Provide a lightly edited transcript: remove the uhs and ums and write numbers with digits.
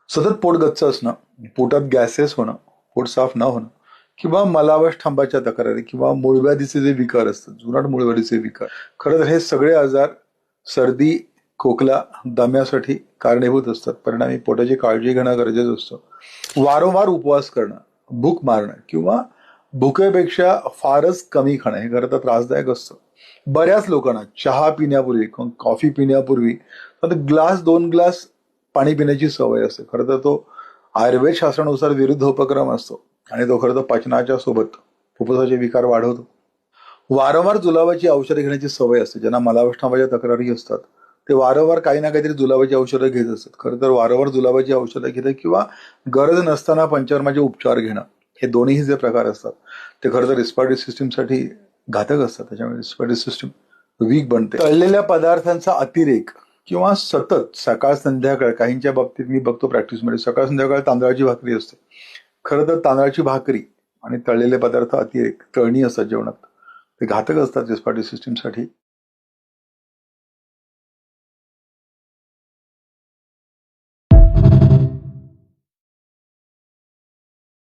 सतत पोट गच्च असणं, पोटात गॅसेस होणं, पोट साफ न होणं किंवा मलावष्ठांबाच्या तक्रारी किंवा मूळव्याधीचे जे विकार असतात, जुनाट मूळव्याधीचे विकार, खरं तर हे सगळे आजार सर्दी, खोकला, दम्यासाठी कारणीभूत असतात. परिणामी पोटाची काळजी घेणं गरजेचं असतं. वारंवार उपवास करणं, भूक मारणं किंवा भुकेपेक्षा फारच कमी खाणं हे खरं तर त्रासदायक असतं. बऱ्याच लोकांना चहा पिण्यापूर्वी किंवा कॉफी पिण्यापूर्वी ग्लास 2 ग्लास पाणी पिण्याची सवय असते. खरं तर तो आयुर्वेद शास्त्रानुसार विरुद्ध उपक्रम असतो आणि तो खरं तर पचनाच्या सोबत फुफ्फुसाचे विकार वाढवतो. वारंवार जुलाबाची औषधं घेण्याची सवय असते. ज्यांना मलावष्ठांबाच्या तक्रारी असतात ते वारंवार काही ना काहीतरी जुलाबाची औषधं घेत असतात. खरं तर वारंवार जुलाबाची औषधं घेणं किंवा गरज नसताना पंचकर्माचे उपचार घेणं हे दोन्ही जे प्रकार असतात ते खरं तर रिस्पायरेटरी सिस्टीमसाठी घातक असतात. त्याच्यामुळे रिस्पायरेटरी सिस्टीम वीक बनते. तळलेल्या पदार्थांचा अतिरेक किंवा सतत सकाळ संध्याकाळ, काहींच्या बाबतीत मी बघतो प्रॅक्टिसमध्ये सकाळ संध्याकाळ तांदळाची भाकरी असते. खरं तर तांदळाची भाकरी आणि तळलेले पदार्थ अतिरेक तळणी असतात जेवणात ते घातक असतात रिस्पायरेटरी सिस्टीमसाठी.